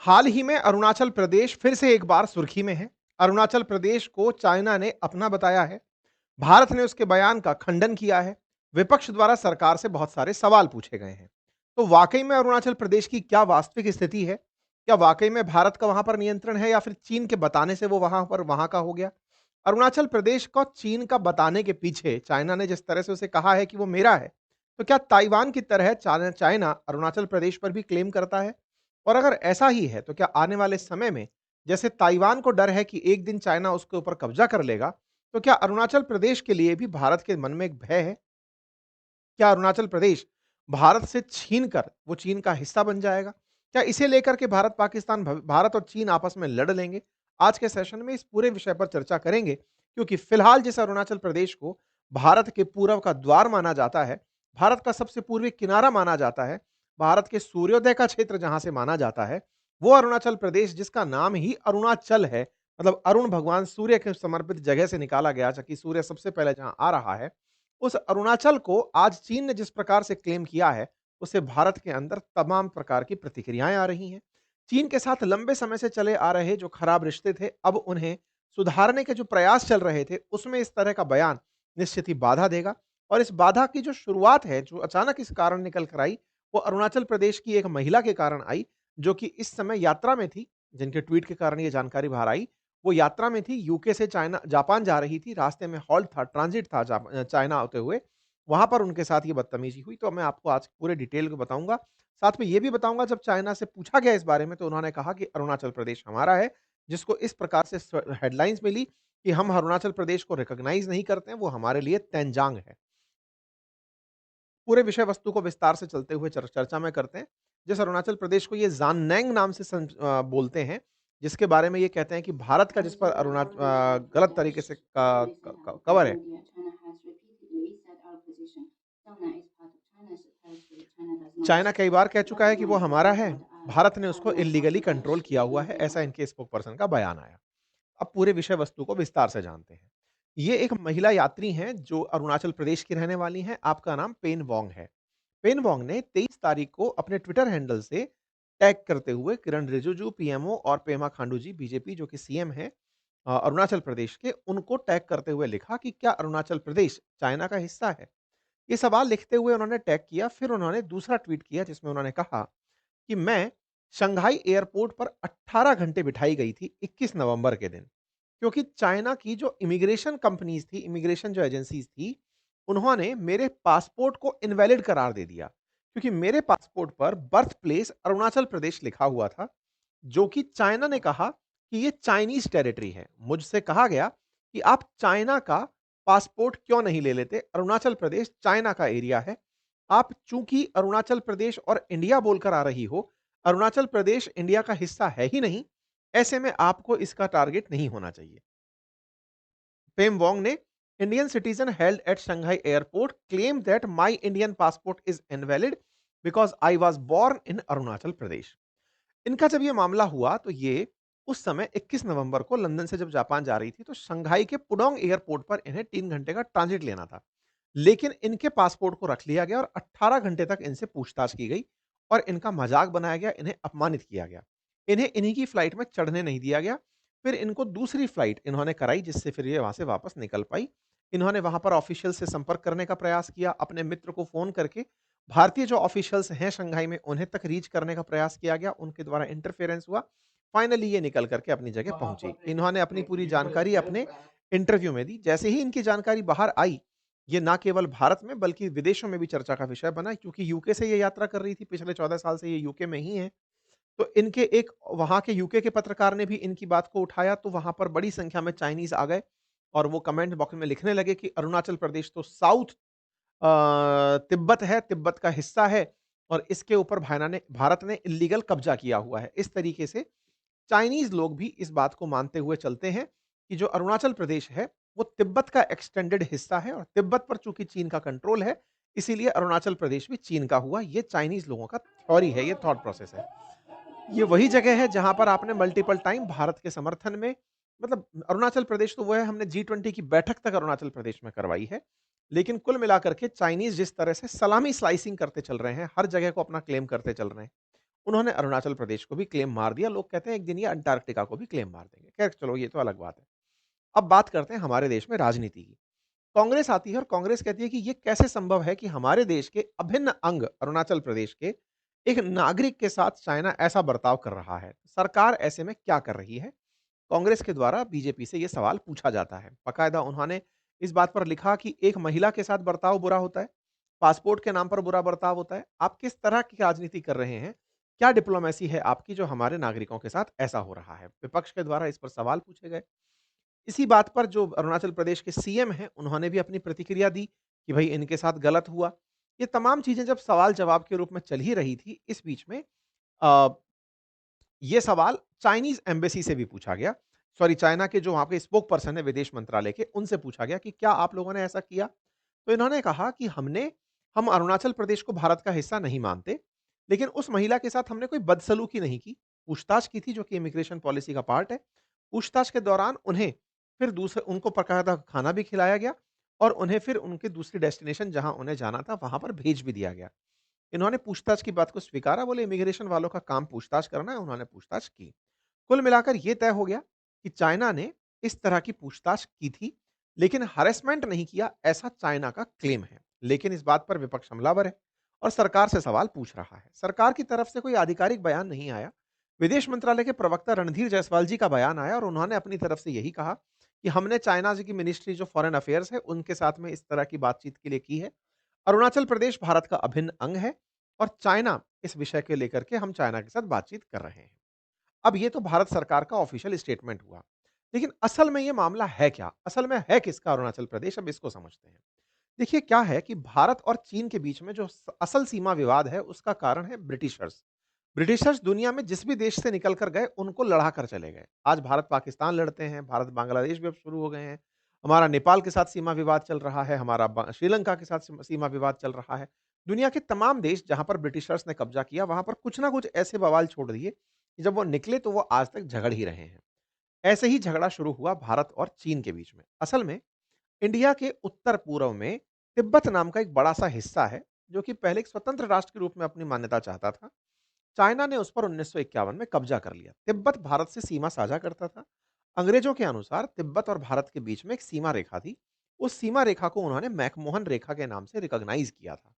हाल ही में अरुणाचल प्रदेश फिर से एक बार सुर्खी में है। अरुणाचल प्रदेश को चाइना ने अपना बताया है। भारत ने उसके बयान का खंडन किया है। विपक्ष द्वारा सरकार से बहुत सारे सवाल पूछे गए हैं। तो वाकई में अरुणाचल प्रदेश की क्या वास्तविक स्थिति है? क्या वाकई में भारत का वहां पर नियंत्रण है या फिर चीन के बताने से वो वहां का हो गया? अरुणाचल प्रदेश को चीन का बताने के पीछे चाइना ने जिस तरह से उसे कहा है कि वो मेरा है, तो क्या ताइवान की तरह चाइना चाइना अरुणाचल प्रदेश पर भी क्लेम करता है? और अगर ऐसा ही है तो क्या आने वाले समय में जैसे ताइवान को डर है कि एक दिन चाइना उसके ऊपर कब्जा कर लेगा, तो क्या अरुणाचल प्रदेश के लिए भी भारत के मन में एक भय है? क्या अरुणाचल प्रदेश भारत से छीन कर वो चीन का हिस्सा बन जाएगा? क्या इसे लेकर के भारत और चीन आपस में लड़ लेंगे? आज के सेशन में इस पूरे विषय पर चर्चा करेंगे, क्योंकि फिलहाल जिस अरुणाचल प्रदेश को भारत के पूरब का द्वार माना जाता है, भारत का सबसे पूर्वी किनारा माना जाता है, भारत के सूर्योदय का क्षेत्र जहां से माना जाता है, वो अरुणाचल प्रदेश जिसका नाम ही अरुणाचल है, मतलब अरुण भगवान सूर्य के समर्पित जगह से निकाला गया, जबकि सूर्य सबसे पहले जहां आ रहा है, उस अरुणाचल को आज चीन ने जिस प्रकार से क्लेम किया है, उससे भारत के अंदर तमाम प्रकार की प्रतिक्रियाएँ आ रही हैं। चीन के साथ लंबे समय से चले आ रहे जो खराब रिश्ते थे, अब उन्हें सुधारने के जो प्रयास चल रहे थे, उसमें इस तरह का बयान निश्चित ही बाधा देगा। और इस बाधा की जो शुरुआत है, जो अचानक इस कारण निकल कर आई, वो अरुणाचल प्रदेश की एक महिला के कारण आई, जो कि इस समय यात्रा में थी, जिनके ट्वीट के कारण ये जानकारी बाहर आई। वो यात्रा में थी, यूके से जापान जा रही थी, रास्ते में हॉल्ट था, ट्रांजिट था चाइना होते हुए, वहाँ पर उनके साथ ये बदतमीज़ी हुई। तो मैं आपको आज पूरे डिटेल में बताऊँगा। साथ में ये भी बताऊँगा, जब चाइना से पूछा गया इस बारे में तो उन्होंने कहा कि अरुणाचल प्रदेश हमारा है, जिसको इस प्रकार से हेडलाइंस मिली कि हम अरुणाचल प्रदेश को रिकॉग्नाइज़ नहीं करते हैं, वो हमारे लिए तंजांग है। पूरे विषय वस्तु को विस्तार से चलते हुए चर्चा में करते हैं। जिस अरुणाचल प्रदेश को ये ज़ाननैंग नाम से बोलते हैं, जिसके बारे में ये कहते हैं कि भारत का जिस पर गलत तरीके से क क क कवर है। चाइना कई बार कह चुका है कि वो हमारा है, भारत ने उसको इल्लीगली कंट्रोल किया हुआ है, ऐसा इनके स्पोकपर्सन का बयान आया। अब पूरे विषय वस्तु को विस्तार से जानते हैं। ये एक महिला यात्री हैं जो अरुणाचल प्रदेश की रहने वाली हैं, आपका नाम पेन वोंग है। पेन वोंग ने 23 तारीख को अपने ट्विटर हैंडल से टैग करते हुए किरण रिजिजू पीएमओ और पेमा खांडू जी बीजेपी जो कि सीएम हैं अरुणाचल प्रदेश के, उनको टैग करते हुए लिखा कि क्या अरुणाचल प्रदेश चाइना का हिस्सा है? ये सवाल लिखते हुए उन्होंने टैग किया, फिर उन्होंने दूसरा ट्वीट किया जिसमें उन्होंने कहा कि मैं शंघाई एयरपोर्ट पर 18 घंटे बिठाई गई थी 21 नवंबर के दिन, क्योंकि चाइना की जो इमिग्रेशन कंपनीज़ थी, इमिग्रेशन जो एजेंसीज़ थी, उन्होंने मेरे पासपोर्ट को इनवैलिड करार दे दिया। क्योंकि मेरे पासपोर्ट पर बर्थ प्लेस अरुणाचल प्रदेश लिखा हुआ था, जो कि चाइना ने कहा कि ये चाइनीज़ टेरिटरी है। मुझसे कहा गया कि आप चाइना का पासपोर्ट क्यों नहीं ले लेते? अरुणाचल प्रदेश चाइना का एरिया है। आप चूँकि अरुणाचल प्रदेश और इंडिया बोलकर आ रही हो, अरुणाचल प्रदेश इंडिया का हिस्सा है ही नहीं, ऐसे में आपको इसका टारगेट नहीं होना चाहिए। पेम वोंग ने Indian citizen held at Shanghai airport claim that my Indian passport is invalid because I was born in Arunachal Pradesh. इनका जब ये मामला हुआ तो ये उस समय 21 नवंबर को लंदन से जब जापान जा रही थी तो शंघाई के पुडोंग एयरपोर्ट पर इन्हें 3 घंटे का ट्रांजिट लेना था। लेकिन इनके पासपोर्ट को रख लिया गया और 18 घंटे तक इनसे पूछताछ की गई और इनका मजाक बनाया गया, इन्हें अपमानित किया गया। इन्हें इन्हीं की फ्लाइट में चढ़ने नहीं दिया गया। फिर इनको दूसरी फ्लाइट इन्होंने कराई जिससे फिर ये वहाँ से वापस निकल पाई। इन्होंने वहाँ पर ऑफ़िशियल से संपर्क करने का प्रयास किया, अपने मित्र को फ़ोन करके भारतीय जो ऑफ़िशियल्स हैं शंघाई में उन्हें तक रीच करने का प्रयास किया गया, उनके द्वारा इंटरफेरेंस हुआ। फाइनली ये निकल कर के अपनी जगह पहुँची। इन्होंने अपनी पूरी जानकारी अपने इंटरव्यू में दी। जैसे ही इनकी जानकारी बाहर आई, ये ना केवल भारत में बल्कि विदेशों में भी चर्चा का विषय बना, क्योंकि यूके से ये यात्रा कर रही थी, पिछले 14 साल से ये यूके में ही हैं। तो इनके एक वहाँ के यूके के पत्रकार ने भी इनकी बात को उठाया, तो वहाँ पर बड़ी संख्या में चाइनीज़ आ गए और वो कमेंट बॉक्स में लिखने लगे कि अरुणाचल प्रदेश तो तिब्बत है, तिब्बत का हिस्सा है और इसके ऊपर भारत ने इल्लीगल कब्जा किया हुआ है। इस तरीके से चाइनीज़ लोग भी इस बात को मानते हुए चलते हैं कि जो अरुणाचल प्रदेश है, वो तिब्बत का एक्सटेंडेड हिस्सा है और तिब्बत पर चूँकि चीन का कंट्रोल है, इसीलिए अरुणाचल प्रदेश भी चीन का हुआ। ये चाइनीज़ लोगों का थ्योरी है, ये थॉट प्रोसेस है। ये वही जगह है जहाँ पर आपने मल्टीपल टाइम भारत के समर्थन में, मतलब अरुणाचल प्रदेश तो वो है, हमने G20 की बैठक तक अरुणाचल प्रदेश में करवाई है। लेकिन कुल मिलाकर के चाइनीज़ जिस तरह से सलामी स्लाइसिंग करते चल रहे हैं, हर जगह को अपना क्लेम करते चल रहे हैं, उन्होंने अरुणाचल प्रदेश को भी क्लेम मार दिया। लोग कहते हैं एक दिन ये अंटार्कटिका को भी क्लेम मार देंगे। खैर चलो ये तो अलग बात है। अब बात करते हैं हमारे देश में राजनीति की। कांग्रेस आती है और कांग्रेस कहती है कि ये कैसे संभव है कि हमारे देश के अभिन्न अंग अरुणाचल प्रदेश के एक नागरिक के साथ चाइना ऐसा बर्ताव कर रहा है। सरकार ऐसे में क्या कर रही है? कांग्रेस के द्वारा बीजेपी से यह सवाल पूछा जाता है। बाकायदा उन्होंने इस बात पर लिखा कि एक महिला के साथ बर्ताव बुरा होता है, पासपोर्ट के नाम पर बुरा बर्ताव होता है। आप किस तरह की राजनीति कर रहे हैं? क्या डिप्लोमेसी है आपकी जो हमारे नागरिकों के साथ ऐसा हो रहा है? विपक्ष के द्वारा इस पर सवाल पूछे गए। इसी बात पर जो अरुणाचल प्रदेश के सीएम हैं, उन्होंने भी अपनी प्रतिक्रिया दी कि भई इनके साथ गलत हुआ। ये तमाम चीज़ें जब सवाल-जवाब के रूप में चल ही रही थी, इस बीच में अ, ये सवाल चाइनीज़ एम्बेसी से भी पूछा गया। सॉरी चाइना के जो वहाँ पे स्पोक पर्सन है विदेश मंत्रालय के, उनसे पूछा गया कि क्या आप लोगों ने ऐसा किया? तो इन्होंने कहा कि हम अरुणाचल प्रदेश को भारत का हिस्सा नहीं मानते, लेकिन उस महिला के साथ हमने कोई बदसलूकी नहीं की। पूछताछ की थी जो कि इमिग्रेशन पॉलिसी का पार्ट है। पूछताछ के दौरान उन्हें फिर दूसरे उनको बाकायदा खाना भी खिलाया गया और उन्हें फिर उनकी दूसरी डेस्टिनेशन जहाँ उन्हें जाना था, वहाँ पर भेज भी दिया गया। इन्होंने पूछताछ की बात को स्वीकारा, बोले इमिग्रेशन वालों का काम पूछताछ करना है, उन्होंने पूछताछ की। कुल मिलाकर ये तय हो गया कि चाइना ने इस तरह की पूछताछ की थी, लेकिन हैरेसमेंट नहीं किया, ऐसा चाइना का क्लेम है। लेकिन इस बात पर विपक्ष हमलावर है और सरकार से सवाल पूछ रहा है। सरकार की तरफ से कोई आधिकारिक बयान नहीं आया। विदेश मंत्रालय के प्रवक्ता रणधीर जायसवाल जी का बयान आया और उन्होंने अपनी तरफ से यही कहा कि हमने चाइना जी की मिनिस्ट्री जो फॉरेन अफेयर्स है, उनके साथ में इस तरह की बातचीत के लिए की है। अरुणाचल प्रदेश भारत का अभिन्न अंग है और चाइना इस विषय को लेकर के हम चाइना के साथ बातचीत कर रहे हैं। अब ये तो भारत सरकार का ऑफिशियल स्टेटमेंट हुआ। लेकिन असल में ये मामला है क्या? असल में है किसका अरुणाचल प्रदेश? अब इसको समझते हैं। देखिए क्या है कि भारत और चीन के बीच में जो असल सीमा विवाद है उसका कारण है ब्रिटिशर्स। ब्रिटिशर्स दुनिया में जिस भी देश से निकल कर गए उनको लड़ा कर चले गए। आज भारत पाकिस्तान लड़ते हैं, भारत बांग्लादेश भी अब शुरू हो गए हैं। हमारा नेपाल के साथ सीमा विवाद चल रहा है, हमारा श्रीलंका के साथ सीमा विवाद चल रहा है। दुनिया के तमाम देश जहां पर ब्रिटिशर्स ने कब्जा किया वहां पर कुछ ना कुछ ऐसे बवाल छोड़ दिए कि जब वो निकले तो वो आज तक झगड़ ही रहे हैं। ऐसे ही झगड़ा शुरू हुआ भारत और चीन के बीच में। असल में इंडिया के उत्तर पूर्व में तिब्बत नाम का एक बड़ा सा हिस्सा है जो कि पहले एक स्वतंत्र राष्ट्र के रूप में अपनी मान्यता चाहता था। चाइना ने उस पर 1951 में कब्जा कर लिया। तिब्बत भारत से सीमा साझा करता था। अंग्रेजों के अनुसार तिब्बत और भारत के बीच में एक सीमा रेखा थी। उस सीमा रेखा को उन्होंने मैकमोहन रेखा के नाम से रिकॉग्नाइज किया था।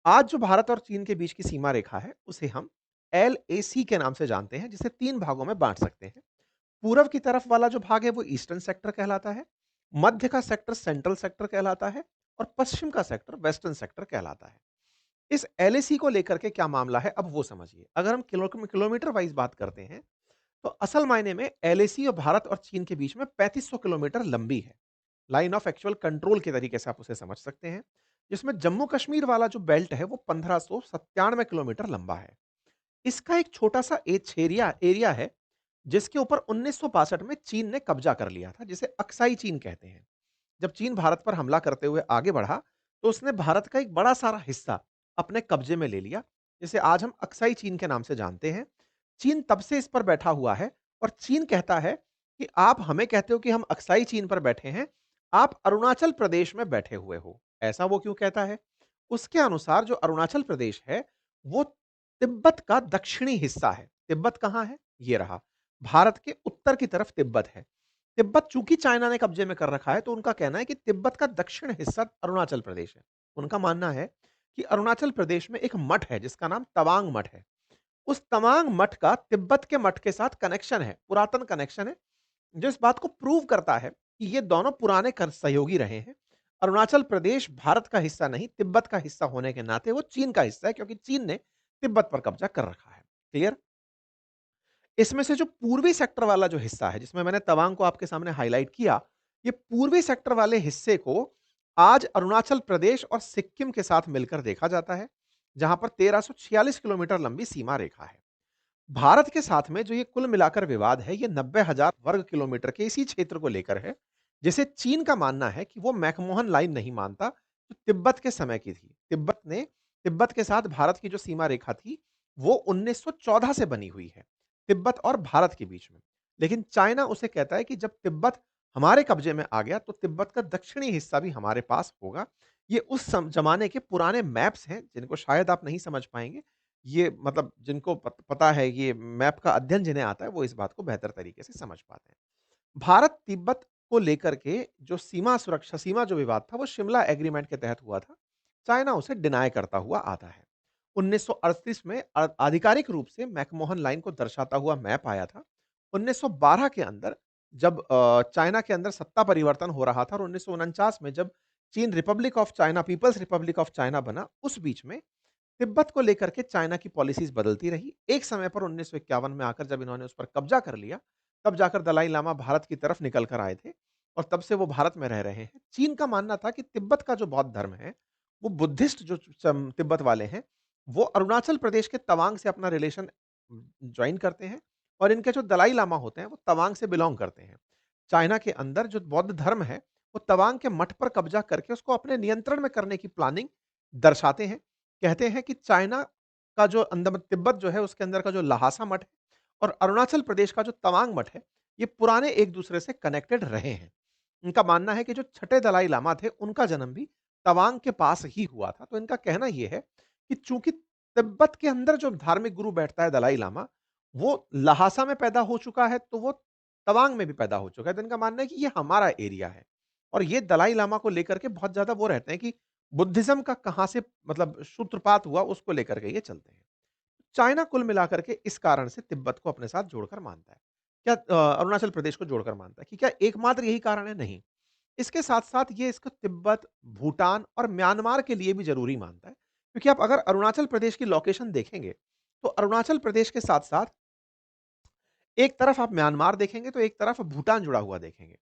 आज जो भारत और चीन के बीच की सीमा रेखा है उसे हम LAC के नाम से जानते हैं, जिसे 3 भागों में बांट सकते हैं। पूर्व की तरफ वाला जो भाग है वो ईस्टर्न सेक्टर कहलाता है, मध्य का सेक्टर सेंट्रल सेक्टर कहलाता है और पश्चिम का सेक्टर वेस्टर्न सेक्टर कहलाता है। इस LAC को लेकर के क्या मामला है अब वो समझिए। अगर हम किलोमीटर वाइज बात करते हैं तो असल मायने में LAC और भारत और चीन के बीच में 3500 किलोमीटर लंबी है। लाइन ऑफ एक्चुअल कंट्रोल के तरीके से आप उसे समझ सकते हैं, जिसमें जम्मू कश्मीर वाला जो बेल्ट है वो 1597 किलोमीटर लंबा है। इसका एक छोटा सा एरिया एरिया है जिसके ऊपर 1962 में चीन ने कब्जा कर लिया था, जिसे अक्साई चीन कहते हैं। जब चीन भारत पर हमला करते हुए आगे बढ़ा तो उसने भारत का एक बड़ा सारा हिस्सा अपने कब्जे में ले लिया, जिसे आज हम अक्साई चीन के नाम से जानते हैं। चीन तब से इस पर बैठा हुआ है और चीन कहता है कि आप हमें कहते हो कि हम अक्साई चीन पर बैठे हैं, आप अरुणाचल प्रदेश में बैठे हुए हो। ऐसा वो क्यों कहता है? उसके अनुसार जो अरुणाचल प्रदेश है वो तिब्बत का दक्षिणी हिस्सा है। तिब्बत कहाँ है? ये रहा। भारत के उत्तर की तरफ तिब्बत है। तिब्बत चूंकि चाइना ने कब्जे में कर रखा है तो उनका कहना है कि तिब्बत का दक्षिण हिस्सा अरुणाचल प्रदेश है। उनका मानना है कि अरुणाचल प्रदेश में एक मठ है जिसका नाम तवांग मठ है। उस तवांग मठ का तिब्बत के मठ के साथ कनेक्शन है, पुरातन कनेक्शन है, जो इस बात को प्रूव करता है कि ये दोनों पुराने कर सहयोगी रहे हैं। अरुणाचल प्रदेश भारत का हिस्सा नहीं, तिब्बत का हिस्सा होने के नाते वो चीन का हिस्सा है क्योंकि चीन ने तिब्बत पर कब्जा कर रखा है। क्लियर? इसमें से जो पूर्वी सेक्टर वाला जो हिस्सा है, जिसमें मैंने तवांग को आपके सामने हाइलाइट किया, ये पूर्वी सेक्टर वाले हिस्से को आज अरुणाचल प्रदेश और सिक्किम के साथ मिलकर देखा जाता है, जहां पर 1346 किलोमीटर लंबी सीमा रेखा है। भारत के साथ में जो ये कुल मिलाकर विवाद है, ये 90,000 वर्ग किलोमीटर के इसी क्षेत्र को लेकर है, जिसे चीन का मानना है कि वो मैकमोहन लाइन नहीं मानता, जो तिब्बत के समय की थी। तिब्बत के साथ भारत की जो सीमा रेखा थी, वो 1914 से बनी हुई है, तिब्बत और भारत के बीच में। लेकिन चाइना उसे कहता है कि जब तिब्बत हमारे कब्जे में आ गया, तो तिब्बत का दक्षिणी हिस्सा भी हमारे पास होगा। ये उस जमाने के पुराने मैप्स हैं, जिनको शायद आप नहीं समझ पाएंगे, ये मतलब जिनको पता है, ये मैप का अध्ययन जिन्हें आता है, वो इस बात को बेहतर तरीके से समझ पाते हैं। भारत-तिब्बत को लेकर के जो सीमा जो विवाद था, वो शिमला एग्रीमेंट के तहत हुआ था। चाइना उसे डिनाय करता हुआ आता है। 1938 में आधिकारिक रूप से मैकमोहन लाइन को दर्शाता हुआ मैप आया था। 1912 के अंदर जब चाइना के अंदर सत्ता परिवर्तन हो रहा था और 1949 में जब चीन republic of China, people's republic of China बना, उस बीच में तिब्बत को लेकर के चाइना की पॉलिसीज़ बदलती रही। एक समय पर 1951 में आकर जब इन्होंने उस पर कब्ज़ा कर लिया, तब जाकर दलाई लामा भारत की तरफ निकल कर आए थे और तब से वो भारत में रह रहे हैं। चीन का मानना था कि तिब्बत का जो बौद्ध धर्म है, वो बुद्धिस्ट जो तिब्बत वाले हैं, वो अरुणाचल प्रदेश के तवांग से अपना रिलेशन जॉइन करते हैं और इनके जो दलाई लामा होते हैं, वो तवांग से बिलॉन्ग करते हैं। चाइना के अंदर जो बौद्ध धर्म है, वो तवांग के मठ पर कब्ज़ा करके उसको अपने नियंत्रण में करने की प्लानिंग दर्शाते हैं। कहते हैं कि चाइना का जो अंदर तिब्बत जो है उसके अंदर का जो लहासा मठ है और अरुणाचल प्रदेश का जो तवांग मठ है, ये पुराने एक-दूसरे से कनेक्टेड रहे हैं। इनका मानना है कि जो छठे दलाई लामा थे, उनका जन्म भी तवांग के पास ही हुआ था। तो इनका कहना ये है कि चूँकि तिब्बत के अंदर जो धार्मिक गुरु बैठता है दलाई लामा, वो लहासा में पैदा हो चुका है, तो वो तवांग में भी पैदा हो चुका है। तो इनका मानना है कि ये हमारा एरिया है और ये दलाई लामा को लेकर के बहुत ज़्यादा वो रहते हैं कि बुद्धिज़्म का कहाँ से मतलब सूत्रपात हुआ, उसको लेकर के ये चलते हैं। चाइना कुल मिलाकर के इस कारण से तिब्बत को अपने साथ जोड़कर मानता है। क्या अरुणाचल प्रदेश को जोड़कर मानता है कि क्या एकमात्र यही कारण है? नहीं। इसके साथ-साथ ये इसको तिब्बत, भूटान और म्यांमार के लिए भी ज़रूरी मानता है। क्योंकि आप अगर अरुणाचल प्रदेश की लोकेशन देखेंगे, तो अरुणाचल प्रदेश के साथ-साथ एक तरफ आप म्यांमार देखेंगे, तो एक तरफ भूटान जुड़ा हुआ देखेंगे।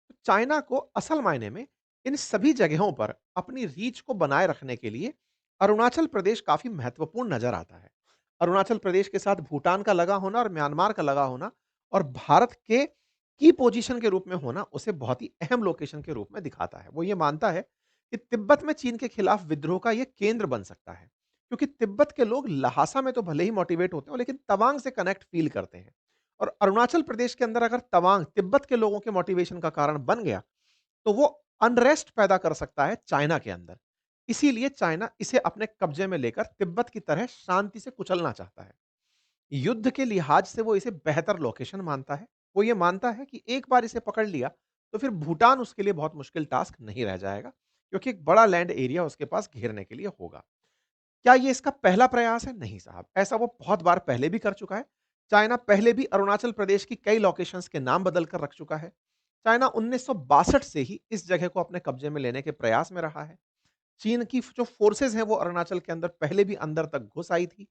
तो चाइना को असल मायने में इन सभी जगहों पर अपनी रीच को बनाए रखने के लिए अरुणाचल प्रदेश काफ़ी महत्वपूर्ण नज़र आता है। अरुणाचल प्रदेश के साथ भूटान का लगा होना और म्यांमार का लगा होना और भारत के की पोजीशन के रूप में होना उसे बहुत ही अहम लोकेशन के रूप में दिखाता है। वो ये मानता है कि तिब्बत में चीन के खिलाफ विद्रोह का ये केंद्र बन सकता है। क्योंकि तिब्बत के लोग लहासा में तो भले ही मोटिवेट होते हो लेकिन तवांग से कनेक्ट फ़ील करते हैं। और अरुणाचल प्रदेश के अंदर अगर तवांग तिब्बत के लोगों के मोटिवेशन का कारण बन गया, तो वो अनरेस्ट पैदा कर सकता है चाइना के अंदर। इसीलिए चाइना इसे अपने कब्जे में लेकर तिब्बत की तरह शांति से कुचलना चाहता है। युद्ध के लिहाज से वो इसे बेहतर लोकेशन मानता है। वो ये मानता है कि एक बार इसे पकड़ लिया, तो फिर भूटान उसके लिए बहुत मुश्किल टास्क नहीं रह जाएगा, क्योंकि एक बड़ा लैंड एरिया उसके पास घेरने के लिए होगा। क्या ये इसका पहला प्रयास है? नहीं साहब, ऐसा वो बहुत बार पहले भी कर चुका है। चाइना पहले भी अरुणाचल प्रदेश की कई लोकेशंस के नाम बदल कर रख चुका है। चाइना 1962 से ही इस जगह को अपने कब्जे में लेने के प्रयास में रहा है। चीन की जो फोर्सेज़ हैं वो अरुणाचल के अंदर पहले भी अंदर तक घुस आई थी।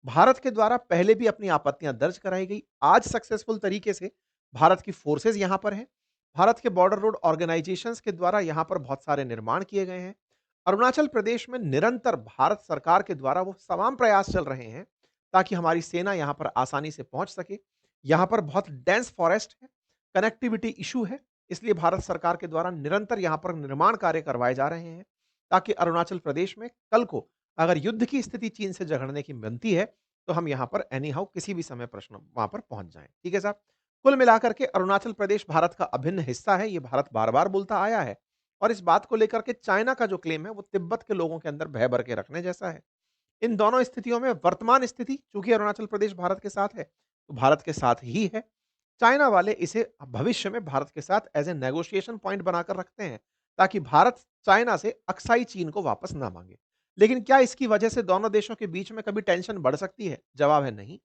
भारत के द्वारा पहले भी अपनी आपत्तियां दर्ज कराई गई। आज सक्सेसफुल तरीके से भारत की फोर्सेज़ यहां पर हैं। भारत के बॉर्डर रोड ऑर्गेनाइजेशंस के द्वारा यहां पर बहुत सारे निर्माण किए गए हैं। अरुणाचल प्रदेश में निरंतर भारत सरकार के द्वारा वो तमाम प्रयास चल रहे हैं, ताकि हमारी सेना यहाँ पर आसानी से पहुँच सके। यहाँ पर बहुत डेंस फॉरेस्ट है, कनेक्टिविटी इश्यू है, इसलिए भारत सरकार के द्वारा निरंतर यहाँ पर निर्माण कार्य करवाए जा रहे हैं, ताकि अरुणाचल प्रदेश में कल को अगर युद्ध की स्थिति चीन से झगड़ने की बनती है, तो हम यहाँ पर एनी हाउ किसी भी समय प्रश्न वहाँ पर पहुँच जाएँ। ठीक है साहब? कुल मिलाकर के अरुणाचल प्रदेश भारत का अभिन्न हिस्सा है, ये भारत बार-बार बोलता आया है। और इस बात को लेकर के चाइना का जो क्लेम है वो तिब्बत के लोगों के अंदर भय भर के रखने जैसा है। इन दोनों स्थितियों में वर्तमान स्थिति चूंकि अरुणाचल प्रदेश भारत के साथ है, तो भारत के साथ ही है। चाइना वाले इसे भविष्य में भारत के साथ एज ए नेगोशिएशन पॉइंट बनाकर रखते हैं, ताकि भारत चाइना से अक्साई चीन को वापस ना मांगे। लेकिन क्या इसकी वजह से दोनों देशों के बीच में कभी टेंशन बढ़ सकती है? जवाब है नहीं।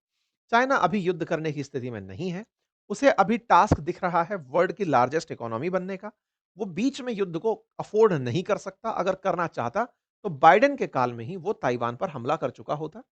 चाइना अभी युद्ध करने की स्थिति में नहीं है। उसे अभी टास्क दिख रहा है वर्ल्ड की लार्जेस्ट इकोनॉमी बनने का। वो बीच में युद्ध को अफोर्ड नहीं कर सकता। अगर करना चाहता, तो बाइडेन के काल में ही वो ताइवान पर हमला कर चुका होता।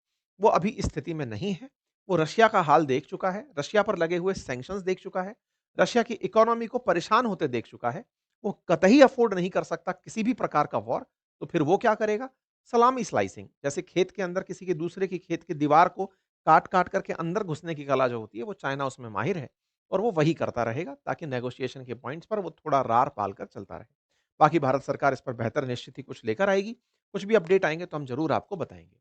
वो अभी इस स्थिति में नहीं है। वो रशिया का हाल देख चुका है, रशिया पर लगे हुए सैंक्शंस देख चुका है, रशिया की इकोनॉमी को परेशान होते देख चुका है। वो कतई अफोर्ड नहीं कर सकता किसी भी प्रकार का वॉर। तो फिर वो क्या करेगा? सलामी स्लाइसिंग, जैसे खेत के अंदर किसी के दूसरे की खेत की दीवार को काट-काट करके अंदर घुसने की कला जो होती है, वो चाइना उसमें माहिर है और वो वही करता रहेगा, ताकि नेगोशिएशन के पॉइंट्स पर वो थोड़ा रार पाल कर चलता रहे। बाकी भारत सरकार इस पर बेहतर निश्चित ही कुछ लेकर आएगी। कुछ भी अपडेट आएँगे तो हम ज़रूर आपको बताएँगे।